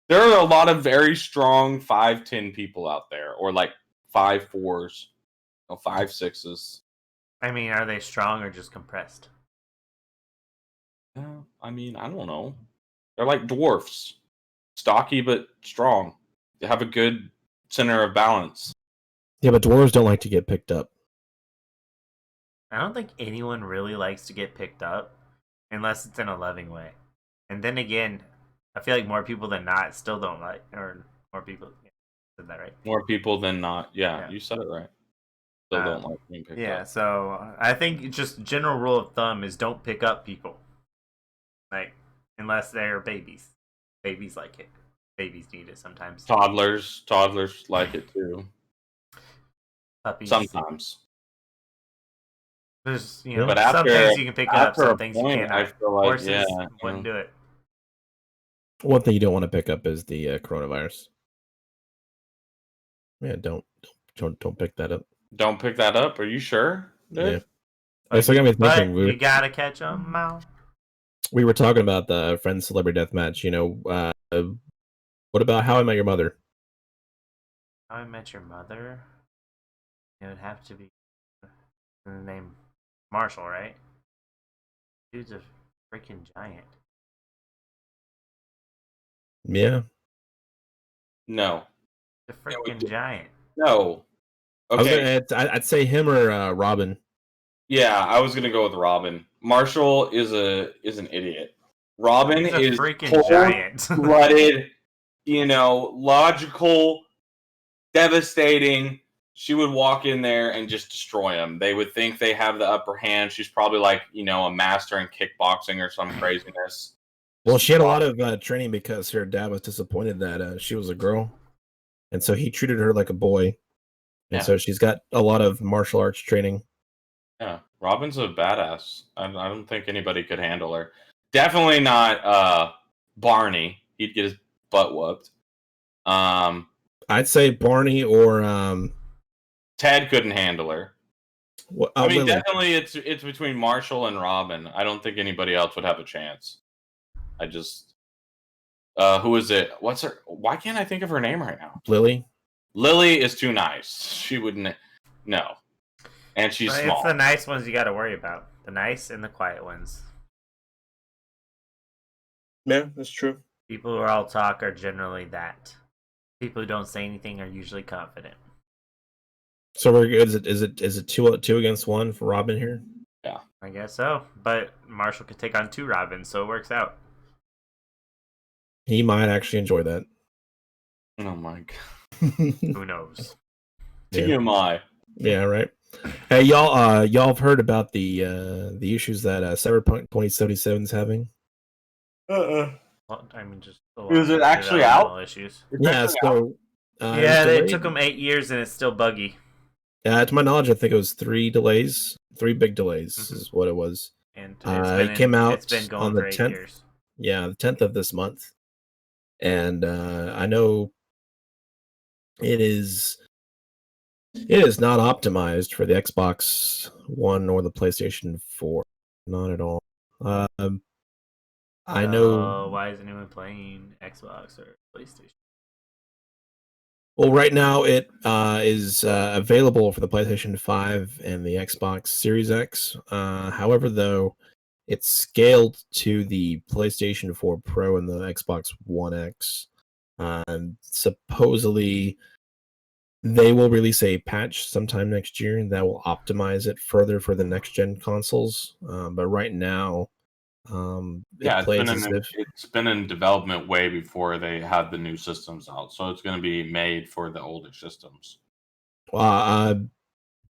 Speaker 3: there are a lot of very strong 5'10" people out there, or like 5'4s, 5'6s.
Speaker 2: I mean, are they strong or just compressed?
Speaker 3: I mean, I don't know. They're like dwarfs, stocky but strong. They have a good center of balance.
Speaker 1: Yeah, but dwarves don't like to get picked up.
Speaker 2: I don't think anyone really likes to get picked up unless it's in a loving way. And then again, I feel like more people than not still don't like, or more people. Yeah, said that right?
Speaker 3: More people than not. Yeah, you said it right. Still don't like being picked up.
Speaker 2: Yeah, so I think just general rule of thumb is don't pick up people. Like, unless they're babies. Babies like it. Babies need it sometimes.
Speaker 3: Toddlers like it too.
Speaker 2: Puppies.
Speaker 3: Sometimes.
Speaker 2: There's
Speaker 3: but
Speaker 2: some things you can pick up, some things you cannot.
Speaker 3: I feel like
Speaker 2: horses wouldn't do it.
Speaker 1: One thing you don't want to pick up is the coronavirus. Yeah, don't pick that up.
Speaker 3: Don't pick that up. Are you sure? Dude?
Speaker 1: Yeah. So got me thinking.
Speaker 2: You gotta catch them out.
Speaker 1: We were talking about the Friends Celebrity Deathmatch. What about How I Met Your Mother?
Speaker 2: How I Met Your Mother? It would have to be the name Marshall, right? Dude's a freaking giant.
Speaker 1: Yeah.
Speaker 3: No.
Speaker 2: The freaking giant.
Speaker 3: No. Okay.
Speaker 1: I'd say him or Robin.
Speaker 3: Yeah, I was gonna go with Robin. Marshall is an idiot. Robin
Speaker 2: He's a
Speaker 3: is
Speaker 2: freaking giant.
Speaker 3: cold-blooded, logical, devastating. She would walk in there and just destroy him. They would think they have the upper hand. She's probably like, a master in kickboxing or some craziness.
Speaker 1: Well, she had a lot of training because her dad was disappointed that she was a girl, and so he treated her like a boy, and so she's got a lot of martial arts training.
Speaker 3: Yeah, Robin's a badass. I don't think anybody could handle her. Definitely not Barney. He'd get his butt whooped.
Speaker 1: I'd say Barney or
Speaker 3: Ted couldn't handle her.
Speaker 1: I mean,
Speaker 3: Lily. Definitely it's between Marshall and Robin. I don't think anybody else would have a chance. I just who is it? What's her? Why can't I think of her name right now?
Speaker 1: Lily.
Speaker 3: Lily is too nice. She wouldn't. No, and she's small.
Speaker 2: It's the nice ones you got to worry about. The nice and the quiet ones.
Speaker 1: Yeah, that's true.
Speaker 2: People who are all talk are generally that. People who don't say anything are usually confident.
Speaker 1: So we're good. Is it 2 against 1 for Robin here?
Speaker 3: Yeah,
Speaker 2: I guess so. But Marshall could take on 2 Robins, so it works out.
Speaker 1: He might actually enjoy that.
Speaker 3: Oh my god.
Speaker 2: Who knows?
Speaker 3: TMI.
Speaker 1: Yeah, right. Hey, y'all have heard about the issues that Cyberpunk 2077 is having?
Speaker 2: Well, I mean, just
Speaker 3: is it actually out?
Speaker 2: Issues.
Speaker 1: Yeah, so
Speaker 2: it took them 8 years and it's still buggy.
Speaker 1: To my knowledge, I think it was 3 delays, 3 big delays is what it was.
Speaker 2: And
Speaker 1: it came out
Speaker 2: it's been going
Speaker 1: on the
Speaker 2: for 8
Speaker 1: 10th.
Speaker 2: years.
Speaker 1: Yeah, the 10th of this month, and I know it is not optimized for the Xbox One or the PlayStation 4, not at all. I know.
Speaker 2: Why is anyone playing Xbox or PlayStation?
Speaker 1: Well, right now it is available for the PlayStation 5 and the Xbox Series X. However, though, it's scaled to the PlayStation 4 Pro and the Xbox One X. Supposedly, they will release a patch sometime next year that will optimize it further for the next gen consoles. But right now,
Speaker 3: it's been in development way before they had the new systems out, so it's going to be made for the older systems.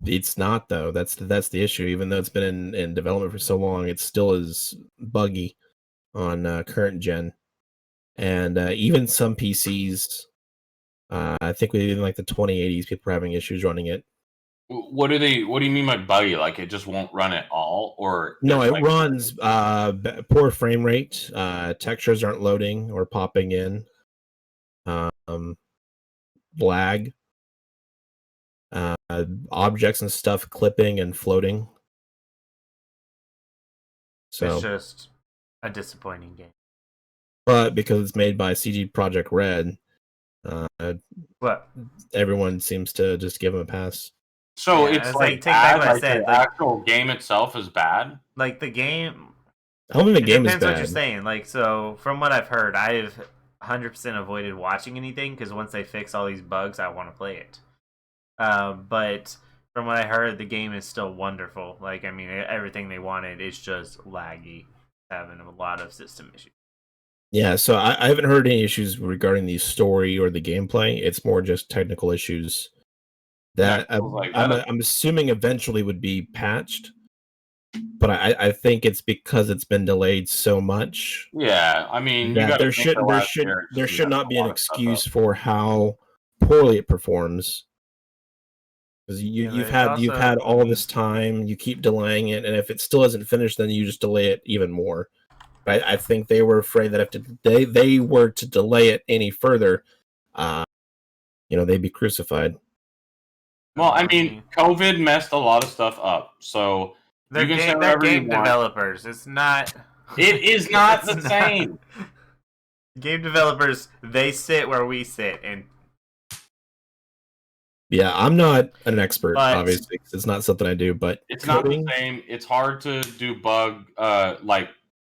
Speaker 1: It's not though. That's the issue. Even though it's been in development for so long, it still is buggy on current gen, and even some PCs. I think even like the 2080s, people are having issues running it.
Speaker 3: What do you mean by buggy? Like it just won't run at all, or
Speaker 1: no? It runs poor frame rate. Textures aren't loading or popping in. Lag. Objects and stuff clipping and floating. So
Speaker 2: it's just a disappointing game.
Speaker 1: But because it's made by CG Project Red,
Speaker 2: what
Speaker 1: everyone seems to just give them a pass.
Speaker 3: So it's like take bad, back what I said. The actual game itself is bad.
Speaker 2: Like the game.
Speaker 1: I don't think the game is bad.
Speaker 2: Depends what you're saying. Like so, from what I've heard, I've 100% avoided watching anything because once they fix all these bugs, I want to play it. But from what I heard, the game is still wonderful. Like I mean, everything they wanted. It's just laggy, having a lot of system issues.
Speaker 1: Yeah, so I haven't heard any issues regarding the story or the gameplay. It's more just technical issues that I'm assuming eventually would be patched. But I think it's because it's been delayed so much.
Speaker 3: Yeah, I mean,
Speaker 1: there should not be an excuse for how poorly it performs. Because you've had all this time, you keep delaying it, and if it still isn't finished, then you just delay it even more. I think they were afraid that if they were to delay it any further, they'd be crucified.
Speaker 3: Well, I mean, COVID messed a lot of stuff up, so
Speaker 2: they're game developers. It's not.
Speaker 3: It is not the same.
Speaker 2: Game developers, they sit where we sit, and
Speaker 1: yeah, I'm not an expert, obviously, because it's not something I do. But
Speaker 3: it's not the same. It's hard to do bug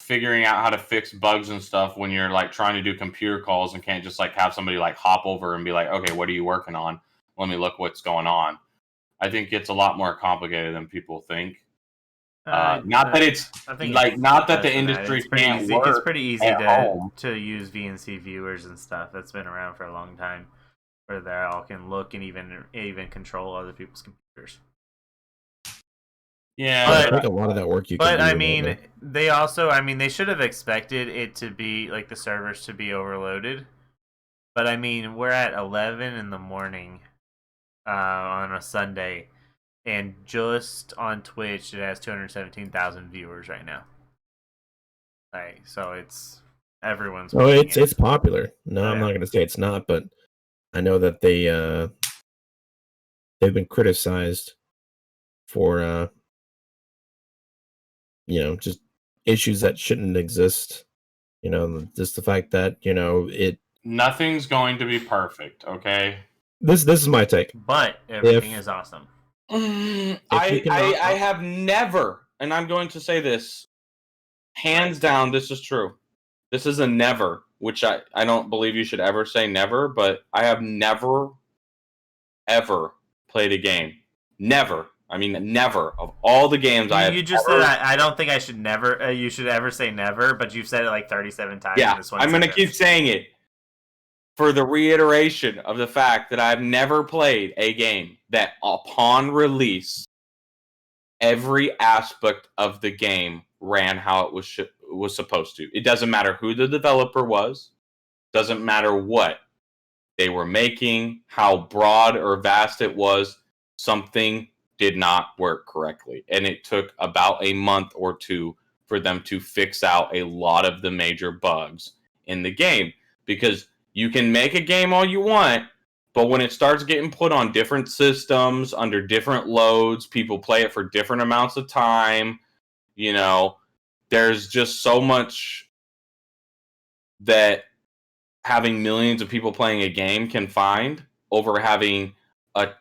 Speaker 3: figuring out how to fix bugs and stuff when you're like trying to do computer calls and can't just like have somebody like hop over and be like, okay, what are you working on? Let me look what's going on. I think it's a lot more complicated than people think. Not that it's like not that the industry can't
Speaker 2: easy.
Speaker 3: work.
Speaker 2: It's pretty easy
Speaker 3: at home.
Speaker 2: to use VNC viewers and stuff. That's been around for a long time, where they all can look and even control other people's computers.
Speaker 3: Yeah,
Speaker 1: I think a lot of that work you can do.
Speaker 2: But I mean, they also, they should have expected it to be like the servers to be overloaded. But I mean, we're at 11 in the morning on a Sunday, and just on Twitch it has 217,000 viewers right now. Like, so it's everyone's.
Speaker 1: Oh, it's popular. No,
Speaker 2: yeah.
Speaker 1: I'm not going to say it's not, but I know that they've been criticized for just issues that shouldn't exist. Just the fact that
Speaker 3: nothing's going to be perfect. Okay,
Speaker 1: this is my take.
Speaker 2: But everything is awesome.
Speaker 3: I have never, and I'm going to say this hands down, this is true. This is a never, which I don't believe you should ever say never, but I have never, ever played a game. Never. I mean, never. Of all the games I have
Speaker 2: You just said I don't think I should never, you should ever say never, but you've said it like 37 times in this one
Speaker 3: I'm going to keep saying it for the reiteration of the fact that I've never played a game that upon release, every aspect of the game ran how it was supposed to. It doesn't matter who the developer was. Doesn't matter what they were making, how broad or vast it was. Something did not work correctly. And it took about a month or two for them to fix out a lot of the major bugs in the game. Because you can make a game all you want, but when it starts getting put on different systems, under different loads, people play it for different amounts of time, there's just so much that having millions of people playing a game can find over having a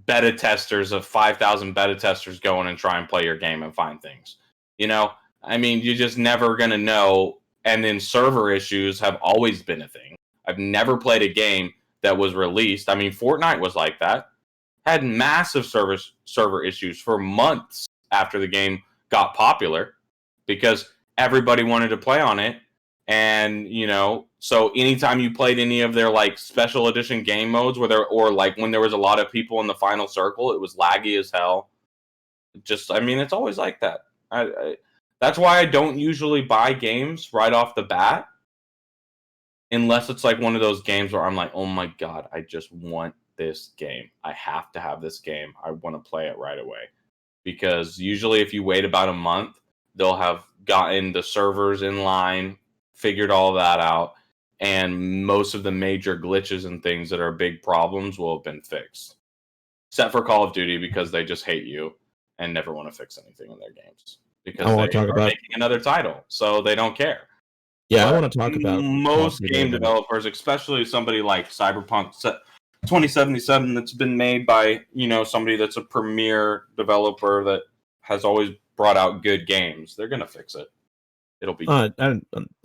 Speaker 3: beta testers of 5,000 beta testers go in and try and play your game and find things. You're just never going to know. And then server issues have always been a thing. I've never played a game that was released. Fortnite was like that. Had massive server issues for months after the game got popular because everybody wanted to play on it. And, so anytime you played any of their like special edition game modes when there was a lot of people in the final circle, it was laggy as hell. It's always like that. That's why I don't usually buy games right off the bat. Unless it's like one of those games where I'm like, oh my God, I just want this game. I have to have this game. I want to play it right away. Because usually if you wait about a month, they'll have gotten the servers in line, figured all that out, and most of the major glitches and things that are big problems will have been fixed. Except for Call of Duty, because they just hate you and never want to fix anything in their games. Because they are making another title, so they don't care.
Speaker 1: Yeah, I want to talk about
Speaker 3: most game developers, especially somebody like Cyberpunk 2077 that's been made by, somebody that's a premier developer that has always brought out good games. They're going to fix it. It'll be
Speaker 1: I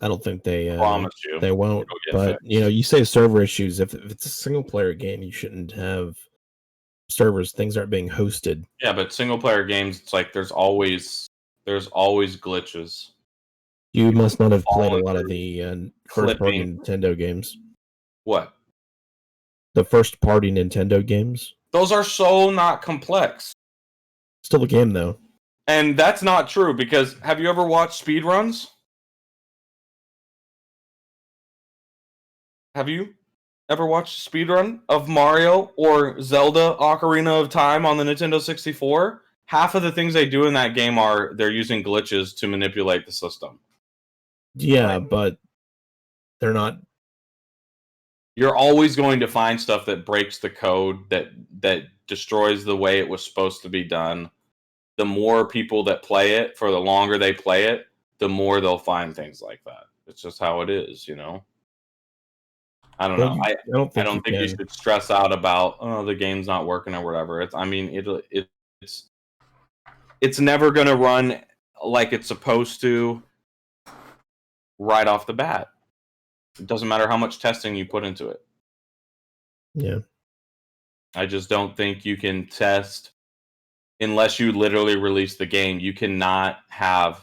Speaker 1: don't think they
Speaker 3: promise you
Speaker 1: they won't. But fixed. You say server issues. If it's a single player game, you shouldn't have servers. Things aren't being hosted.
Speaker 3: Yeah, but single player games, it's like there's always glitches.
Speaker 1: You must not have played a lot of the first-party Nintendo games.
Speaker 3: What?
Speaker 1: The first-party Nintendo games?
Speaker 3: Those are so not complex.
Speaker 1: Still a game, though.
Speaker 3: And that's not true, because have you ever watched speedruns? Have you ever watched a speedrun of Mario or Zelda Ocarina of Time on the Nintendo 64? Half of the things they do in that game they're using glitches to manipulate the system.
Speaker 1: Yeah, but they're not.
Speaker 3: You're always going to find stuff that breaks the code, that destroys the way it was supposed to be done. The more people that play it, for the longer they play it, the more they'll find things like that. It's just how it is, I don't know. I don't think you should stress out about the game's not working or whatever. It's never going to run like it's supposed to. right off the bat. It doesn't matter how much testing you put into it.
Speaker 1: Yeah.
Speaker 3: I just don't think you can test unless you literally release the game. You cannot have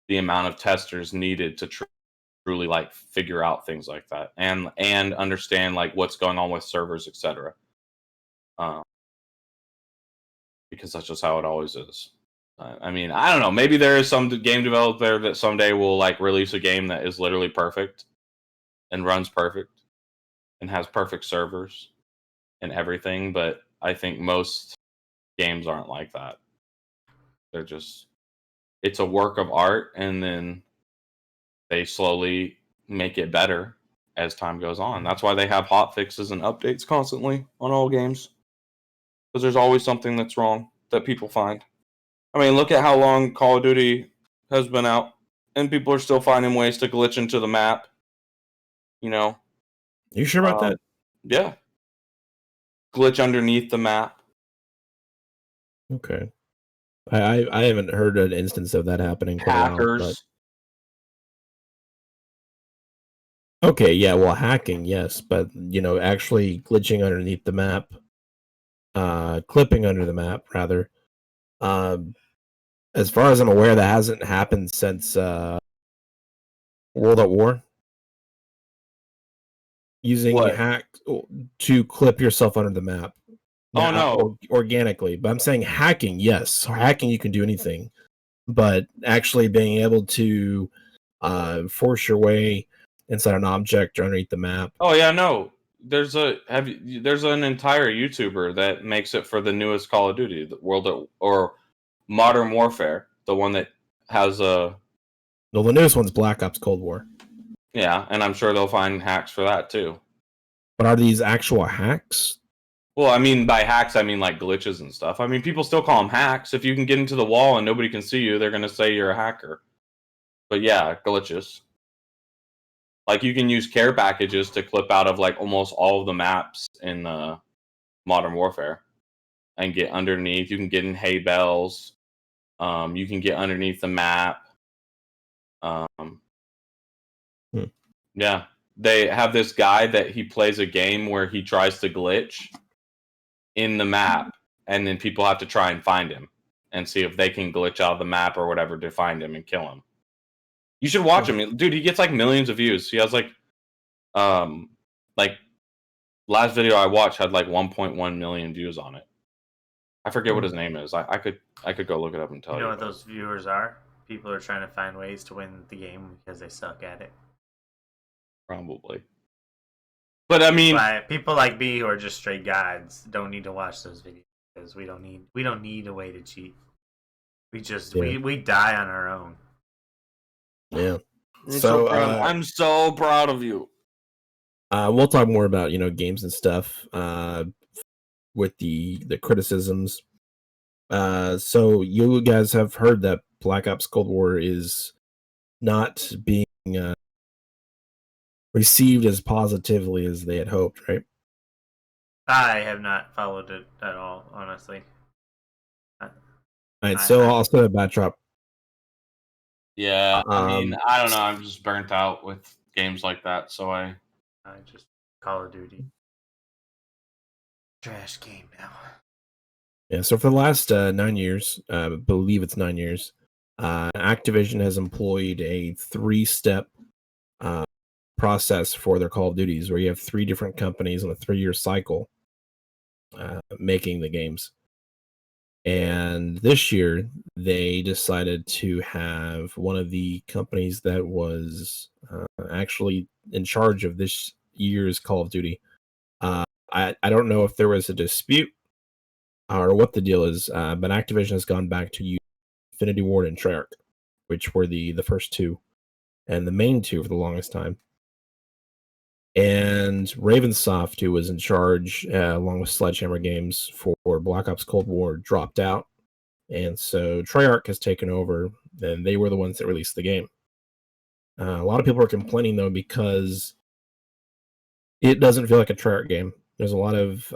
Speaker 3: the amount of testers needed to truly like figure out things like that and understand like what's going on with servers, etc. Because that's just how it always is. I mean, I don't know. Maybe there is some game developer that someday will like release a game that is literally perfect and runs perfect and has perfect servers and everything. But I think most games aren't like that. They're just, it's a work of art, and then they slowly make it better as time goes on. That's why they have hot fixes and updates constantly on all games, because there's always something that's wrong that people find. I mean, look at how long Call of Duty has been out, and people are still finding ways to glitch into the map. You know,
Speaker 1: You sure about that?
Speaker 3: yeah, glitch underneath the map.
Speaker 1: Okay. I haven't heard an instance of that happening in quite a while. But
Speaker 3: Hackers.
Speaker 1: okay, yeah, well, hacking, yes, but actually glitching underneath the map, clipping under the map, rather. As far as I'm aware, that hasn't happened since World at War. Using
Speaker 3: What?
Speaker 1: hack to clip yourself under the map.
Speaker 3: Oh no!
Speaker 1: Organically, but I'm saying hacking. Yes, hacking you can do anything, but actually being able to force your way inside an object or underneath the map.
Speaker 3: Oh yeah, no. There's an entire YouTuber that makes it for the newest Call of Duty, the or Modern Warfare, the one that has a
Speaker 1: No, the newest one's Black Ops Cold War.
Speaker 3: yeah, and I'm sure they'll find hacks for that too.
Speaker 1: But are these actual hacks?
Speaker 3: Well, I mean by hacks, I mean like glitches and stuff. I mean people still call them hacks. If you can get into the wall and nobody can see you, they're gonna say you're a hacker. But yeah, glitches. Like you can use care packages to clip out of like almost all of the maps in Modern Warfare and get underneath. You can get in hay bales. You can get underneath the map.
Speaker 1: Hmm.
Speaker 3: Yeah, they have this guy that he plays a game where he tries to glitch in the map, and then people have to try and find him and see if they can glitch out of the map or whatever to find him and kill him. You should watch him, dude. He gets like millions of views. He has like last video I watched had like 1.1 million views on it. I forget what his name is. I could go look it up and tell you.
Speaker 2: You know what those viewers are? People are trying to find ways to win the game because they suck at it.
Speaker 3: Probably. But I mean,
Speaker 2: people like me who are just straight gods don't need to watch those videos because we don't need a way to cheat. We just we die on our own.
Speaker 1: Yeah.
Speaker 3: I'm so proud of you.
Speaker 1: We'll talk more about games and stuff with the criticisms. So you guys have heard that Black Ops Cold War is not being received as positively as they had hoped, right?
Speaker 2: I have not followed it at all, honestly.
Speaker 1: All right, so I'll set a backdrop.
Speaker 3: Yeah, I mean, I don't know. I'm just burnt out with games like that, so I
Speaker 2: just Call of Duty. Trash game now.
Speaker 1: Yeah, so for the last 9 years, I believe it's 9 years, Activision has employed a 3-step process for their Call of Duties, where you have 3 different companies on a 3-year cycle making the games. And this year, they decided to have one of the companies that was actually in charge of this year's Call of Duty. I don't know if there was a dispute or what the deal is, but Activision has gone back to use Infinity Ward and Treyarch, which were the first two and the main two for the longest time. And Ravensoft, who was in charge along with Sledgehammer Games for Black Ops Cold War, dropped out. And so Treyarch has taken over, and they were the ones that released the game. A lot of people are complaining, though, because it doesn't feel like a Treyarch game. There's a lot of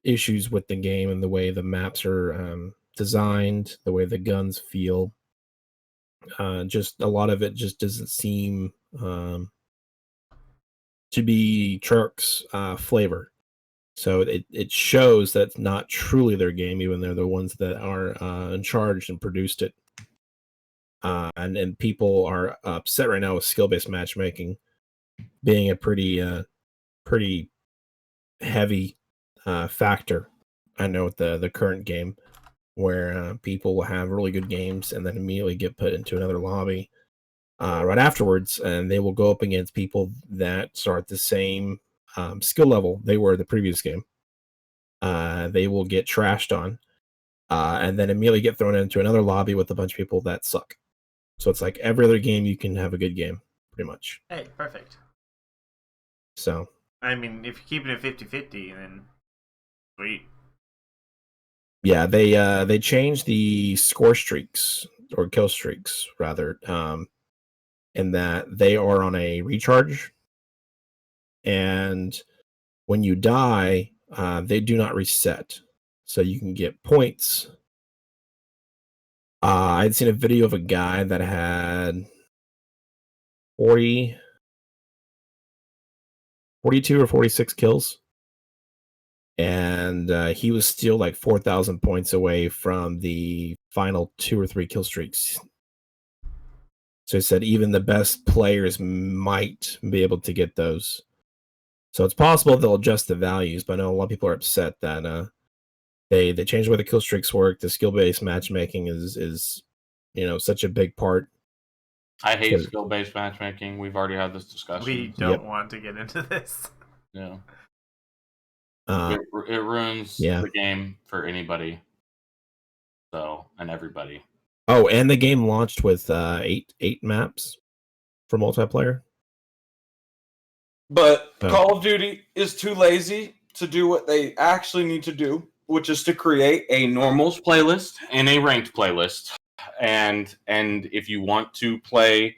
Speaker 1: issues with the game and the way the maps are designed, the way the guns feel. Just a lot of it just doesn't seem to be Treyarch's flavor. So it shows that it's not truly their game, even though they're the ones that are in charge and produced it. And people are upset right now with skill-based matchmaking being a pretty heavy factor. I know with the current game, where people will have really good games and then immediately get put into another lobby right afterwards, and they will go up against people that are at the same skill level they were the previous game. They will get trashed on, and then immediately get thrown into another lobby with a bunch of people that suck. So it's like every other game you can have a good game, pretty much.
Speaker 2: Hey, perfect.
Speaker 1: So
Speaker 2: I mean, if you're keeping it 50-50, then sweet.
Speaker 1: yeah, they changed the score streaks or kill streaks rather, in that they are on a recharge, and when you die, they do not reset, so you can get points. I'd seen a video of a guy that had 42 or 46 kills, and he was still like 4,000 points away from the final 2 or 3 kill streaks. So he said even the best players might be able to get those. So it's possible they'll adjust the values, but I know a lot of people are upset that they changed the way the kill streaks work. The skill-based matchmaking is such a big part.
Speaker 3: I hate skill-based matchmaking. We've already had this discussion.
Speaker 2: We don't want to get into this.
Speaker 3: Yeah. It ruins the game for anybody. So, and everybody.
Speaker 1: Oh, and the game launched with eight maps for multiplayer.
Speaker 4: But Call of Duty is too lazy to do what they actually need to do, which is to create a normals playlist
Speaker 3: and a ranked playlist. And if you want to play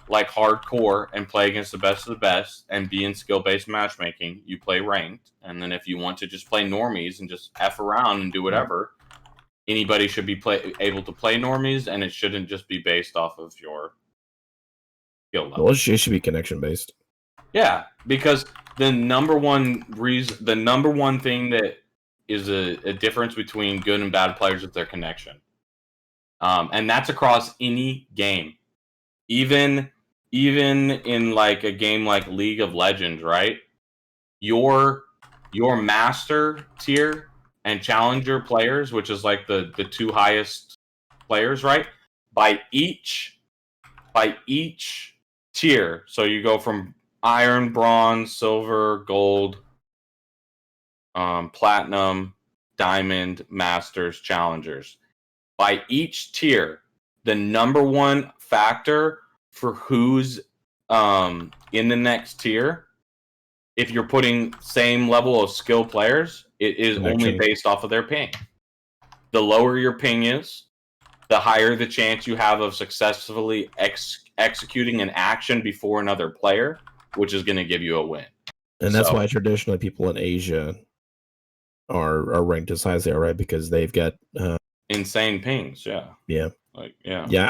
Speaker 3: like hardcore and play against the best of the best and be in skill-based matchmaking, you play ranked. And then if you want to just play normies and just F around and do whatever, anybody should be able to play normies, and it shouldn't just be based off of your skill level.
Speaker 1: Well, it should be connection-based.
Speaker 3: Yeah, because the number one thing that is a difference between good and bad players is their connection. And that's across any game. Even in like a game like League of Legends, right? Your master tier and challenger players, which is like the 2 highest players, right? By each tier, so you go from iron, bronze, silver, gold, platinum, diamond, masters, challengers. By each tier, the number one factor for who's in the next tier, if you're putting same level of skill players, it is only based off of their ping. The lower your ping is, the higher the chance you have of successfully executing an action before another player, which is going to give you a win.
Speaker 1: And that's why traditionally people in Asia are ranked as high as they are, right? Because they've got
Speaker 3: insane pings.
Speaker 1: Yeah.
Speaker 3: Yeah.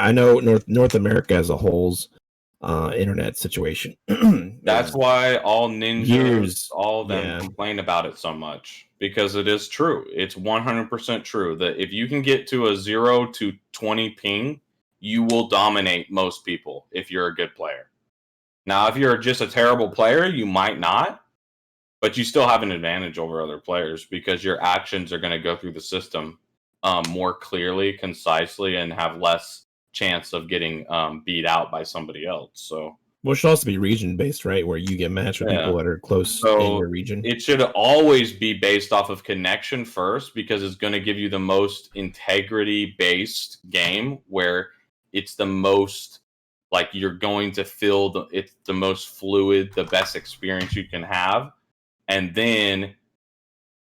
Speaker 1: I know North America as a whole's internet situation.
Speaker 3: That's why all ninjas, all of them complain about it so much, because it is true. It's 100% true that if you can get to a 0 to 20 ping, you will dominate most people if you're a good player. Now, if you're just a terrible player, you might not, but you still have an advantage over other players because your actions are going to go through the system more clearly, concisely, and have less chance of getting beat out by somebody else. So,
Speaker 1: well, it should also be region based, right? Where you get matched with people that are close in your region.
Speaker 3: It should always be based off of connection first, because it's going to give you the most integrity based game where it's the most like you're going to feel it's the most fluid, the best experience you can have, and then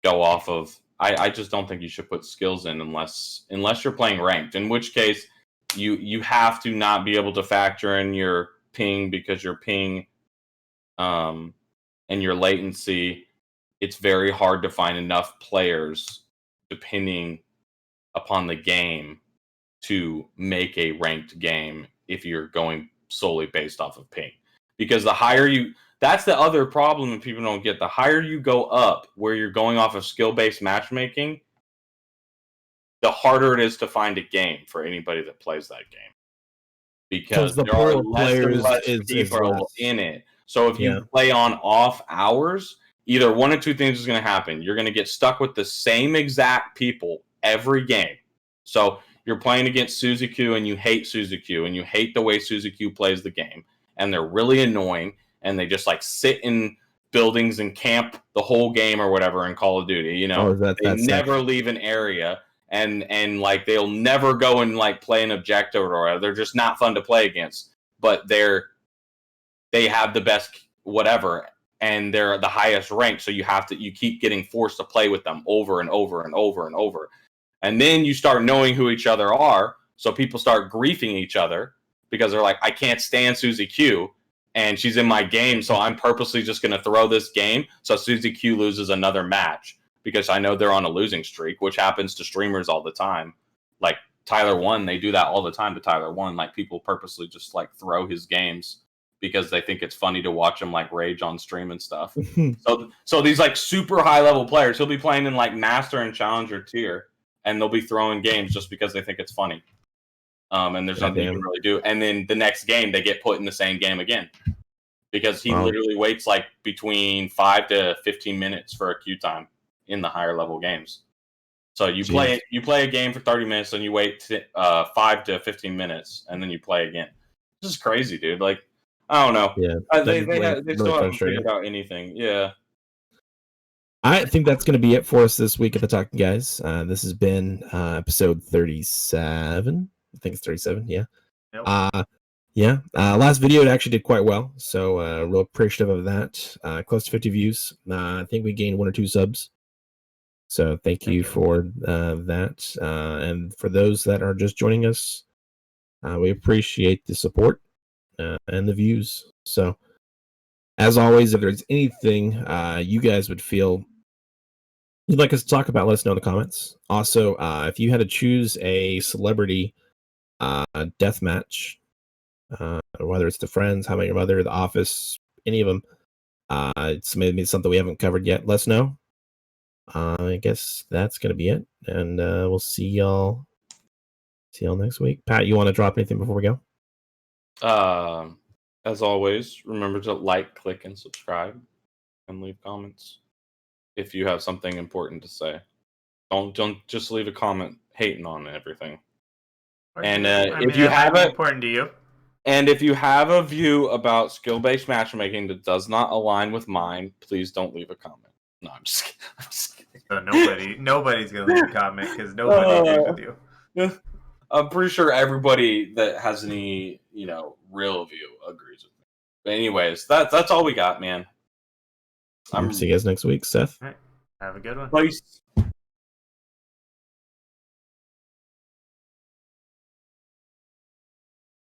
Speaker 3: go off of. I just don't think you should put skills in unless you're playing ranked. In which case, you have to not be able to factor in your ping, because your ping and your latency, it's very hard to find enough players depending upon the game to make a ranked game if you're going solely based off of ping. Because the higher you, that's the other problem that people don't get. The higher you go up where you're going off of skill-based matchmaking, the harder it is to find a game for anybody that plays that game. Because
Speaker 1: the
Speaker 3: there are
Speaker 1: pool of
Speaker 3: less and
Speaker 1: players
Speaker 3: less
Speaker 1: is
Speaker 3: people
Speaker 1: less.
Speaker 3: in it. So if
Speaker 1: Yeah.
Speaker 3: you play on off hours, either one of two things is going to happen. You're going to get stuck with the same exact people every game. So you're playing against Suzy-Q and you hate Suzy-Q and you hate the way Suzy-Q plays the game. And they're really annoying and they just like sit in buildings and camp the whole game or whatever in Call of Duty. You know, they never leave an area. And like they'll never go and like play an objective or whatever. They're just not fun to play against. But they have the best whatever, and they're the highest rank. So you keep getting forced to play with them over and over and over and over. And then you start knowing who each other are. So people start griefing each other because they're like, I can't stand Suzy-Q and she's in my game. So I'm purposely just going to throw this game. So Suzy-Q loses another match. Because I know they're on a losing streak, which happens to streamers all the time. Like Tyler One, they do that all the time to Tyler One. Like people purposely just like throw his games because they think it's funny to watch him like rage on stream and stuff. So these like super high level players, he'll be playing in like master and challenger tier, and they'll be throwing games just because they think it's funny. And there's nothing you can really do. And then the next game, they get put in the same game again. Because he literally waits like between 5 to 15 minutes for a queue time in the higher level games. So you play a game for 30 minutes and you wait 5 to 15 minutes and then you play again. This is crazy, dude. Like, I don't know.
Speaker 1: Yeah,
Speaker 3: They still haven't figured out anything. Yeah.
Speaker 1: I think that's going to be it for us this week at the Talking Guys. This has been episode 37. I think it's 37. Yeah.
Speaker 2: Yep.
Speaker 1: Last video it actually did quite well, so real appreciative of that. Close to 50 views. I think we gained 1 or 2 subs. So thank you for that. And for those that are just joining us, we appreciate the support and the views. So as always, if there's anything you guys would feel you'd like us to talk about, let us know in the comments. Also, if you had to choose a celebrity death match, whether it's the Friends, How I Met Your Mother, The Office, any of them, it's maybe something we haven't covered yet, let us know. I guess that's gonna be it, and we'll see y'all next week. Pat, you want to drop anything before we go?
Speaker 3: As always, remember to like, click, and subscribe, and leave comments if you have something important to say. Don't just leave a comment hating on everything. And if you have
Speaker 2: important to you,
Speaker 3: and if you have a view about skill-based matchmaking that does not align with mine, please don't leave a comment. No, I'm just kidding.
Speaker 2: So nobody's gonna leave a comment because nobody agrees with you.
Speaker 3: I'm pretty sure everybody that has any, real view agrees with me. But anyways, that's all we got, man.
Speaker 1: See you guys next week, Seth.
Speaker 2: All right. Have a good one.
Speaker 3: Peace.